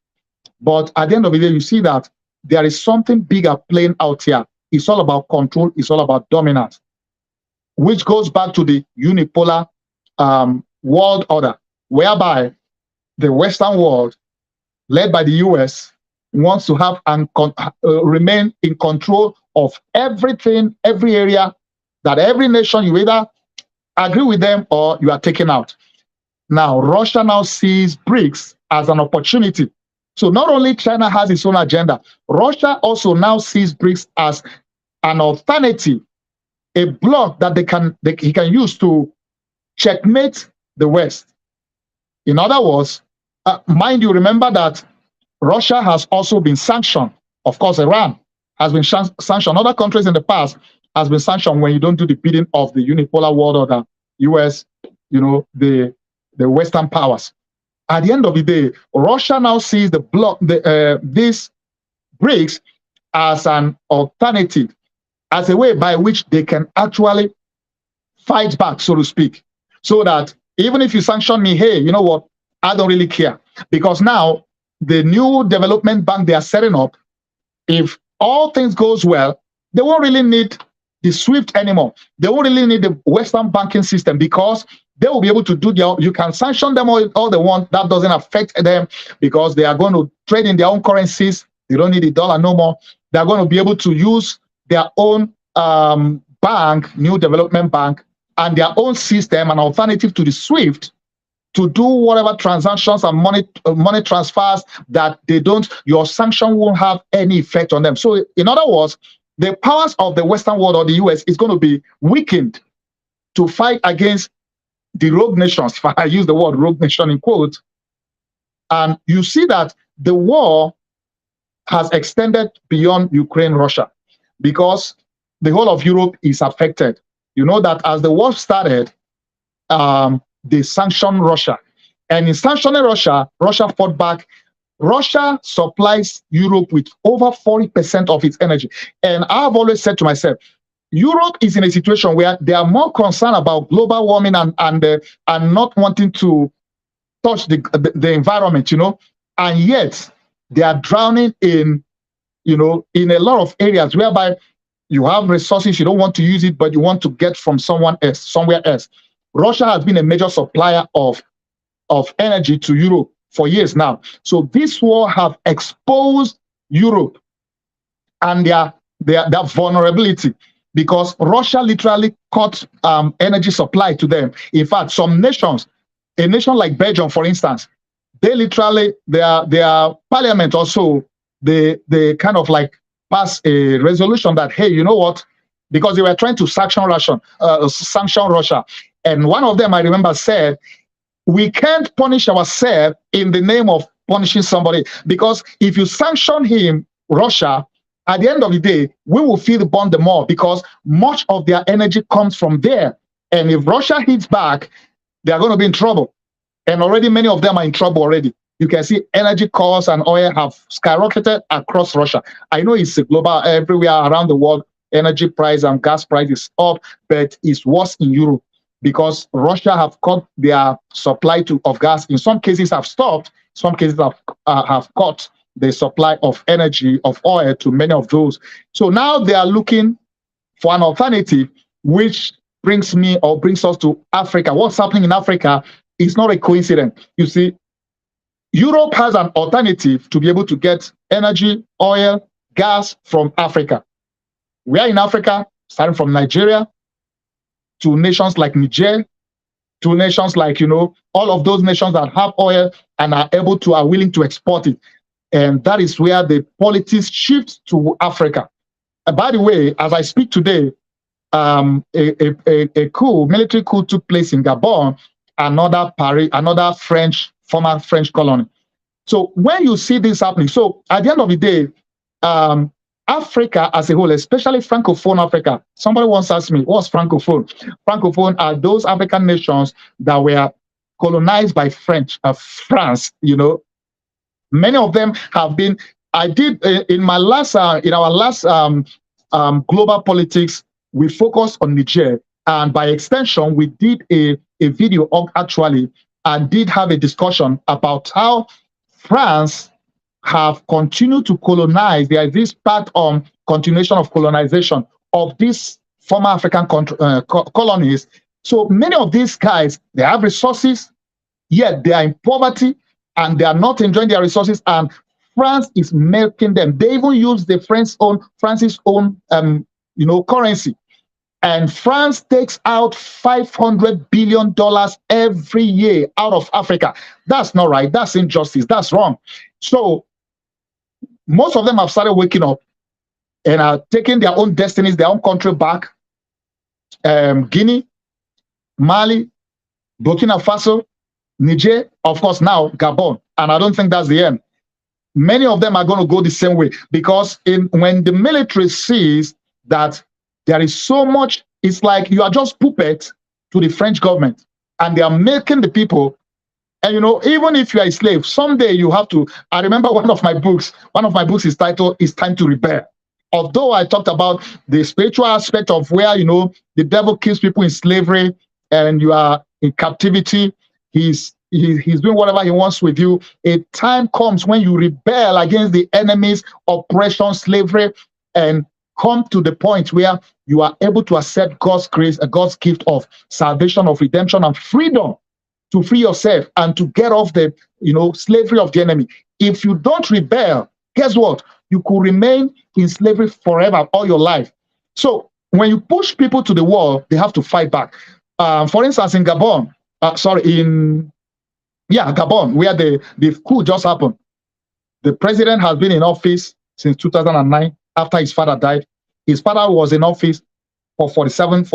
but at the end of the day, you see that there is something bigger playing out here. It's all about control. It's all about dominance, which goes back to the unipolar world order, whereby the Western world, led by the US, wants to have and remain in control of everything, every area, that every nation, you either agree with them or you are taken out. Now, Russia now sees Brics as an opportunity. So not only China has its own agenda, Russia also now sees Brics as an alternative, a bloc that he can use to checkmate the West. In other words, mind you, remember that Russia has also been sanctioned. Of course, Iran has been sanctioned. Other countries in the past has been sanctioned when you don't do the bidding of the unipolar world order, US, the Western powers. At the end of the day, Russia now sees the bloc, this Brics, as an alternative, as a way by which they can actually fight back, so to speak. So that even if you sanction me, hey, you know what? I don't really care. Because now the new development bank they are setting up, if all things goes well, they won't really need the SWIFT anymore. They won't really need the Western banking system, because they will be able to do you can sanction them all they want. That doesn't affect them, because they are going to trade in their own currencies. They don't need the dollar no more. They're going to be able to use their own bank, new development bank, and their own system, an alternative to the SWIFT, to do whatever transactions and money transfers that your sanction won't have any effect on them. So in other words, the powers of the Western world or the US is going to be weakened to fight against the rogue nations, if I use the word rogue nation in quotes. And you see that the war has extended beyond Ukraine, Russia, because the whole of Europe is affected. You know that as the war started, they sanctioned Russia. And in sanctioning Russia, Russia fought back. Russia supplies Europe with over 40% of its energy. And I've always said to myself, Europe is in a situation where they are more concerned about global warming and not wanting to touch the environment, and yet they are drowning in a lot of areas whereby you have resources, you don't want to use it, but you want to get from somewhere else. Russia has been a major supplier of energy to Europe for years now. So this war have exposed Europe and their vulnerability, because Russia literally cut energy supply to them. In fact, some nations, a nation like Belgium, for instance, they literally, their parliament also, they kind of like pass a resolution that, hey, you know what? Because they were trying to sanction Russia. And one of them, I remember, said, we can't punish ourselves in the name of punishing somebody, because if you sanction him, Russia, at the end of the day, we will feel the burn the more, because much of their energy comes from there. And if Russia hits back, they are going to be in trouble. And already many of them are in trouble already. You can see energy costs and oil have skyrocketed across Russia. I know it's a global, everywhere around the world, energy price and gas price is up, but it's worse in Europe because Russia have cut their supply of gas. In some cases have stopped, some cases have cut the supply of energy, of oil to many of those. So now they are looking for an alternative, which brings us to Africa. What's happening in Africa is not a coincidence. You see, Europe has an alternative to be able to get energy, oil, gas from Africa. We are in Africa, starting from Nigeria to nations like Niger, to nations like, all of those nations that have oil and are willing to export it. And that is where the politics shift to Africa. And by the way, as I speak today, a military coup took place in Gabon, another former French colony. So when you see this happening, so at the end of the day, Africa as a whole, especially Francophone Africa, somebody once asked me, what's Francophone? Francophone are those African nations that were colonized by France. Many of them have been. I did in our last global politics, we focused on Niger, and by extension, we did a video actually, and did have a discussion about how France have continued to colonize. There is this part on continuation of colonization of these former African colonies. So many of these guys, they have resources, yet they are in poverty and they are not enjoying their resources, and France is milking them. They even use the France's own currency. And France takes out $500 billion every year out of Africa. That's not right. That's injustice. That's wrong. So most of them have started waking up and are taking their own destinies, their own country back. Guinea, Mali, Burkina Faso, Niger, of course now Gabon. And I don't think that's the end. Many of them are going to go the same way because when the military sees that there is so much, it's like you are just puppet to the French government and they are making the people. And even if you are a slave, someday you have to. I remember one of my books is titled "It's Time to Rebel." Although I talked about the spiritual aspect of where the devil keeps people in slavery and you are in captivity, he's doing whatever he wants with you. A time comes when you rebel against the enemy's oppression, slavery, and come to the point where you are able to accept God's grace, God's gift of salvation, of redemption, and freedom to free yourself and to get off the slavery of the enemy. If you don't rebel, guess what? You could remain in slavery forever, all your life. So when you push people to the wall, they have to fight back. For instance, in Gabon, Gabon, where the coup just happened, the president has been in office since 2009 after his father died. His father was in office for 47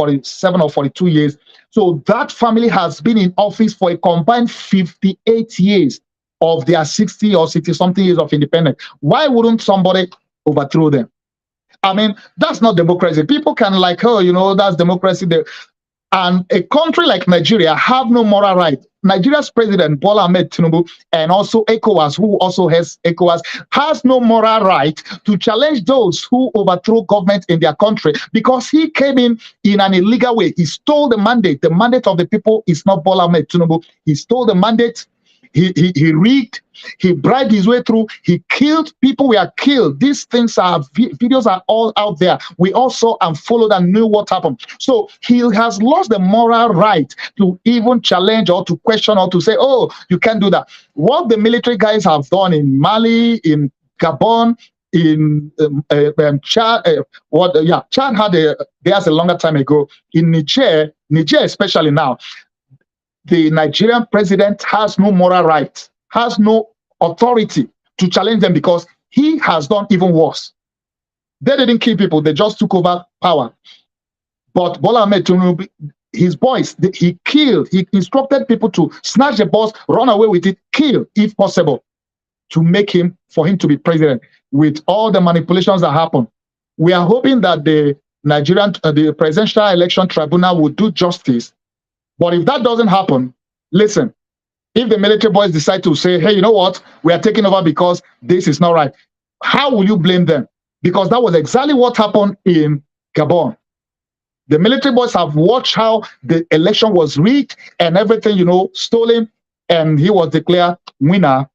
or 42 years. So that family has been in office for a combined 58 years of their 60 or 60-something years of independence. Why wouldn't somebody overthrow them? I mean, that's not democracy. People can that's democracy. And a country like Nigeria have no moral right. Nigeria's president, Bola Ahmed Tinubu, and also ECOWAS, who also has ECOWAS, has no moral right to challenge those who overthrow government in their country because he came in an illegal way. He stole the mandate. The mandate of the people is not Bola Ahmed Tinubu. He stole the mandate. He rigged, he bribed his way through, he killed, people were killed. These things videos are all out there. We all saw and followed and knew what happened. So he has lost the moral right to even challenge or to question or to say, oh, you can't do that. What the military guys have done in Mali, in Gabon, in Chad, Chad had theirs a longer time ago. In Niger especially now, the Nigerian president has no moral right, has no authority to challenge them because he has done even worse. They didn't kill people, they just took over power. But Bola Ahmed Tinubu, his boys, he killed, he instructed people to snatch the boss, run away with it, kill if possible, for him to be president with all the manipulations that happen. We are hoping that the the Presidential Election Tribunal will do justice. But if that doesn't happen, listen, if the military boys decide to say, hey, you know what, we are taking over because this is not right, how will you blame them? Because that was exactly what happened in Gabon. The military boys have watched how the election was rigged and everything, stolen, and he was declared winner.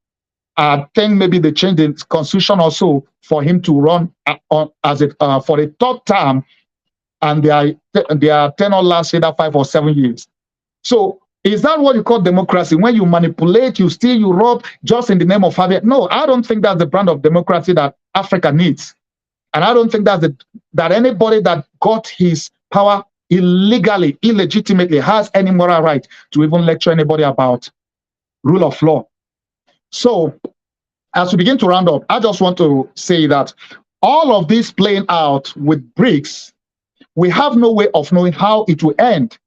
I think maybe they changed the constitution also for him to run as for a third term, and their tenure lasts either 5 or 7 years. So is that what you call democracy? When you manipulate, you steal, you rob, just in the name of having? No, I don't think that's the brand of democracy that Africa needs. And I don't think that anybody that got his power illegally, illegitimately, has any moral right to even lecture anybody about rule of law. So as we begin to round up, I just want to say that all of this playing out with Brics, we have no way of knowing how it will end.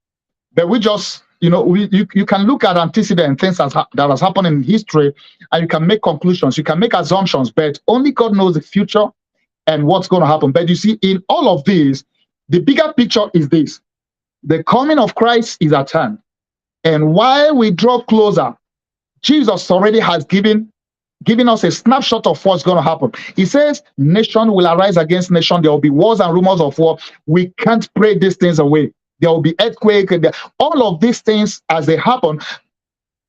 But we just, you can look at antecedent things that has happened in history, and you can make conclusions, you can make assumptions, but only God knows the future and what's going to happen. But you see, in all of this, the bigger picture is this: the coming of Christ is at hand. And while we draw closer, Jesus already has given us a snapshot of what's going to happen. He says, nation will arise against nation. There will be wars and rumors of war. We can't pray these things away. There will be earthquake. All of these things, as they happen,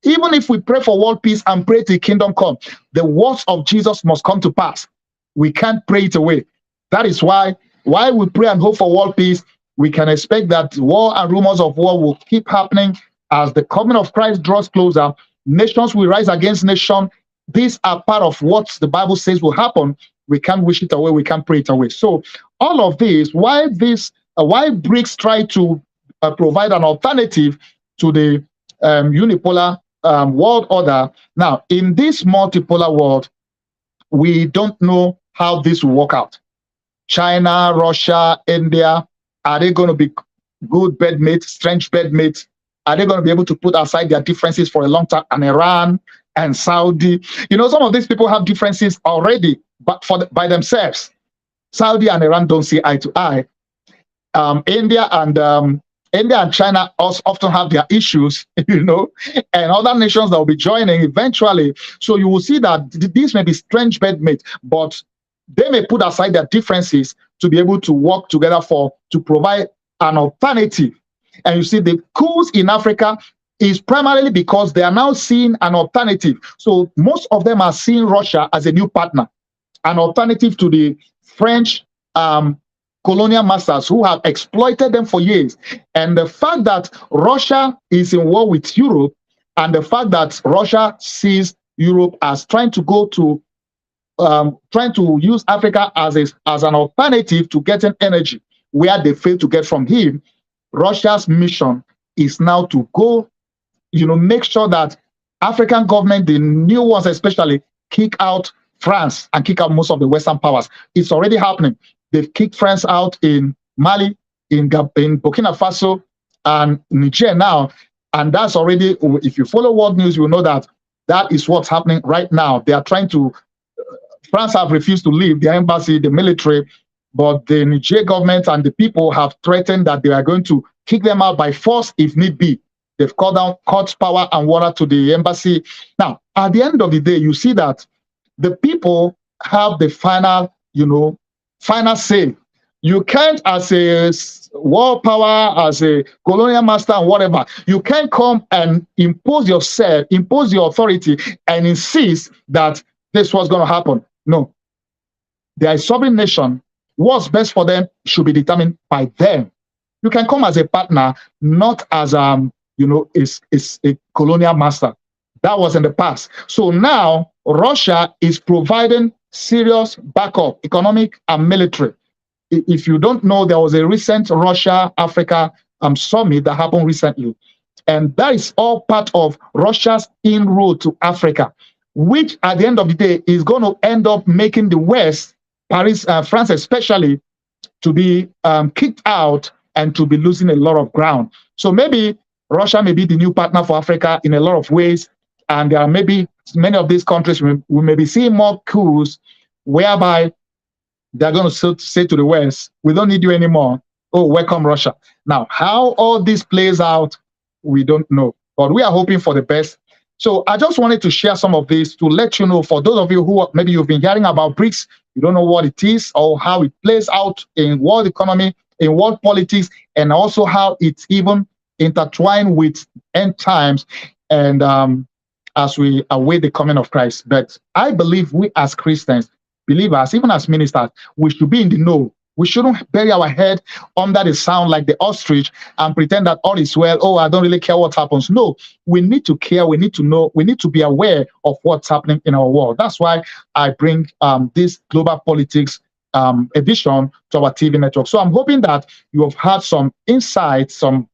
even if we pray for world peace and pray to the kingdom come, the words of Jesus must come to pass. We can't pray it away. That is why we pray and hope for world peace, we can expect that war and rumors of war will keep happening as the coming of Christ draws closer. Nations will rise against nation. These are part of what the Bible says will happen. We can't wish it away. We can't pray it away. So all of this, why Brics try to provide an alternative to the unipolar world order. Now, in this multipolar world, we don't know how this will work out. China, Russia, India, are they going to be good bedmates, strange bedmates? Are they going to be able to put aside their differences for a long time? And Iran and Saudi, some of these people have differences already, but by themselves. Saudi and Iran don't see eye to eye. India and China also often have their issues, and other nations that will be joining eventually. So you will see that these may be strange bedmates, but they may put aside their differences to be able to work together to provide an alternative. And you see, the coups in Africa is primarily because they are now seeing an alternative. So most of them are seeing Russia as a new partner, an alternative to the French colonial masters who have exploited them for years. And the fact that Russia is in war with Europe, and the fact that Russia sees Europe as trying to use Africa as an alternative to getting energy where they fail to get from him, Russia's mission is now to go, make sure that African government, the new ones especially, kick out France and kick out most of the Western powers. It's already happening. They've kicked France out in Mali, in Burkina Faso, and Niger now. And that's already, if you follow world news, you will know that is what's happening right now. They are trying to, France have refused to leave their embassy, the military, but the Niger government and the people have threatened that they are going to kick them out by force if need be. They've cut power and water to the embassy. Now, at the end of the day, you see that the people have the final say. You can't, as a world power, as a colonial master and whatever, you can't come and impose yourself, impose your authority and insist that this was going to happen. No. They are a sovereign nation. What's best for them should be determined by them. You can come as a partner, not as is a colonial master. That was in the past. So now Russia is providing serious backup, economic and military. If you don't know, there was a recent Russia-Africa summit that happened recently. And that is all part of Russia's inroad to Africa, which at the end of the day is going to end up making the West, Paris, France especially, to be kicked out and to be losing a lot of ground. So maybe Russia may be the new partner for Africa in a lot of ways. And there are maybe many of these countries we may be seeing more coups whereby they're going to say to the West, we don't need you anymore. Oh, welcome Russia. Now, how all this plays out, we don't know, but we are hoping for the best. So I just wanted to share some of this to let you know, for those of you who maybe you've been hearing about BRICS, you don't know what it is or how it plays out in world economy, in world politics, and also how it's even intertwined with end times and as we await the coming of Christ. But I believe we as Christians, believers, even as ministers, we should be in the know. We shouldn't bury our head under the sound like the ostrich and pretend that all is well. Oh, I don't really care what happens. No, we need to care. We need to know. We need to be aware of what's happening in our world. That's why I bring this global politics edition to our TV network. So I'm hoping that you have had some insights, and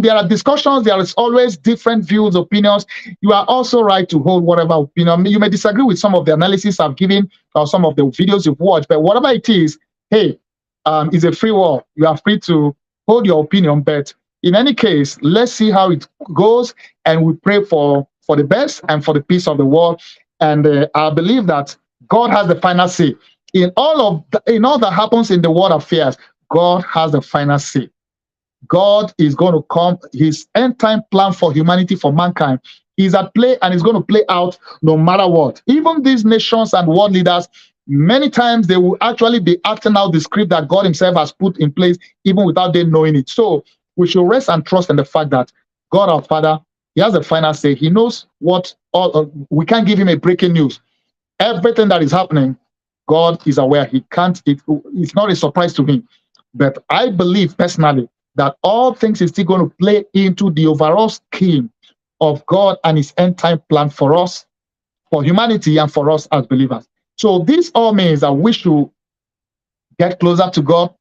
there are discussions. There is always different views, opinions. You are also right to hold whatever opinion. You may disagree with some of the analysis I've given or some of the videos you've watched, but whatever it is, hey, it's a free world. You are free to hold your opinion, but in any case, let's see how it goes, and we pray for the best and for the peace of the world. And I believe that God has the final say in all that happens in the world affairs. God has the final say. God is going to come. His end time plan for humanity, for mankind, is at play, and is going to play out no matter what. Even these nations and world leaders, many times they will actually be acting out the script that God himself has put in place, even without them knowing it. So we should rest and trust in the fact that God our Father, he has the final say. He knows what we can't give him a breaking news. Everything that is happening, God is aware. It's not a surprise to him. But I believe personally that all things is still going to play into the overall scheme of God and his end time plan for us, for humanity, and for us as believers. So this all means that we should get closer to God,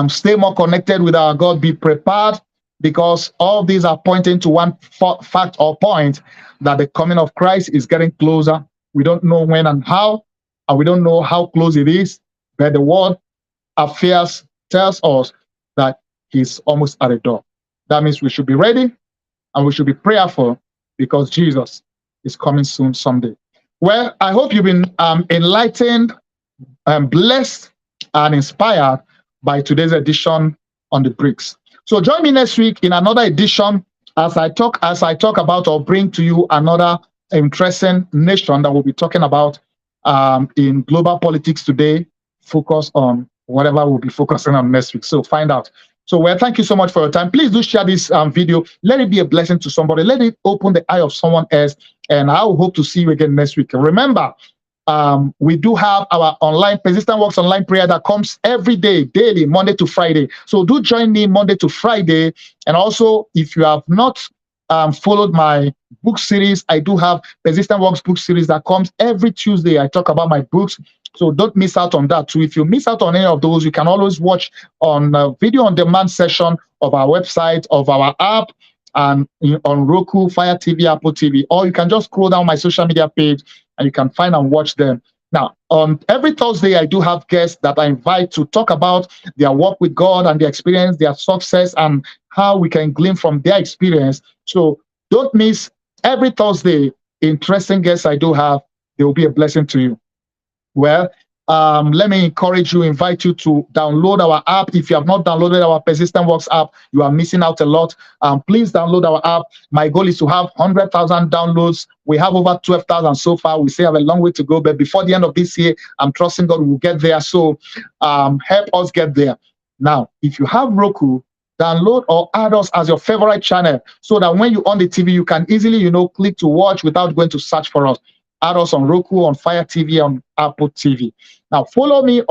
stay more connected with our God, be prepared, because all these are pointing to one fact or point, that the coming of Christ is getting closer. We don't know when and how, and we don't know how close it is, but the world affairs tells us that he's almost at the door. That means we should be ready and we should be prayerful, because Jesus is coming soon someday. Well, I hope you've been enlightened, blessed, and inspired by today's edition on the BRICS. So join me next week in another edition as I talk about or bring to you another interesting nation that we'll be talking about in global politics today. Focus on whatever we'll be focusing on next week. So find out. So, well, thank you so much for your time. Please do share this video. Let it be a blessing to somebody. Let it open the eye of someone else. And I will hope to see you again next week. Remember, we do have our online Persistent Works online prayer that comes every day, daily, Monday to Friday. So do join me Monday to Friday. And also, if you have not followed my book series, I do have Persistent Works book series that comes every Tuesday. I talk about my books. So don't miss out on that too. If you miss out on any of those, you can always watch on video on demand session of our website, of our app, and on Roku, Fire TV, Apple TV, or you can just scroll down my social media page and you can find and watch them. Now, on every Thursday, I do have guests that I invite to talk about their work with God and their experience, their success, and how we can glean from their experience. So don't miss every Thursday. Interesting guests I do have. They will be a blessing to you. Well, let me encourage you, invite you to download our app. If you have not downloaded our Persistent Works app, you are missing out a lot. Please download our app. My goal is to have 100,000 downloads. We have over 12,000 so far. We still have a long way to go, but before the end of this year, I'm trusting God will get there. So help us get there. Now, if you have Roku, download or add us as your favorite channel, so that when you're on the TV, you can easily, click to watch without going to search for us. Add us on Roku, on Fire TV, on Apple TV. Now, follow me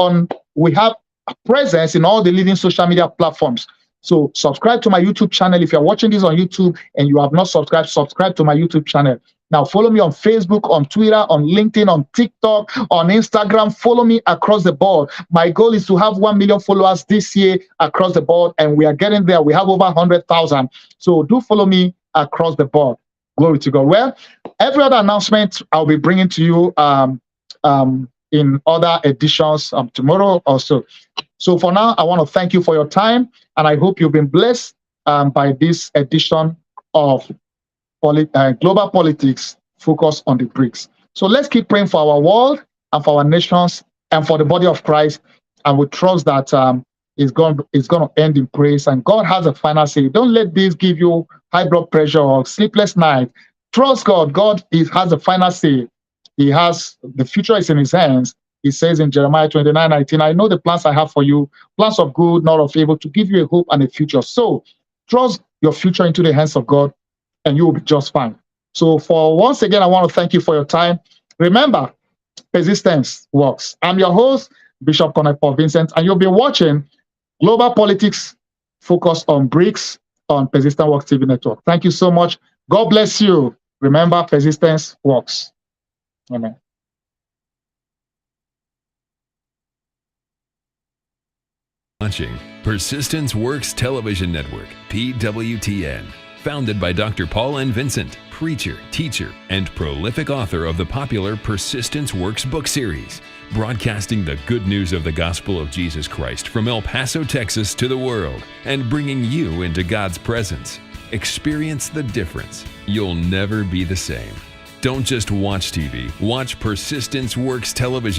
we have a presence in all the leading social media platforms. So subscribe to my YouTube channel. If you're watching this on YouTube and you have not subscribed, subscribe to my YouTube channel. Now, follow me on Facebook, on Twitter, on LinkedIn, on TikTok, on Instagram. Follow me across the board. My goal is to have 1 million followers this year across the board, and we are getting there. We have over 100,000. So do follow me across the board. Glory to God. Well, every other announcement I'll be bringing to you in other editions tomorrow also. So for now, I want to thank you for your time, and I hope you've been blessed by this edition of Global Politics Focus on the BRICS. So let's keep praying for our world and for our nations and for the body of Christ. And we trust that it's going to end in praise. And God has a final say. Don't let this give you high blood pressure or sleepless night. Trust God. God has a final say. He has the future is in his hands. He says in Jeremiah 29:19, I know the plans I have for you, plans of good, not of evil, to give you a hope and a future. So trust your future into the hands of God, and you will be just fine. So once again, I want to thank you for your time. Remember, persistence works. I'm your host, Bishop Connect for Vincent, and you'll be watching Global Politics focused on Brics on Persistent Works TV network. Thank you so much. God bless you. Remember, persistence works. Amen. Watching Persistence Works Television Network, PWTN, founded by Dr. Paul N. Vincent, preacher, teacher, and prolific author of the popular Persistence Works book series, broadcasting the good news of the gospel of Jesus Christ from El Paso, Texas to the world, and bringing you into God's presence. Experience the difference. You'll never be the same. Don't just watch TV, watch Persistence Works Television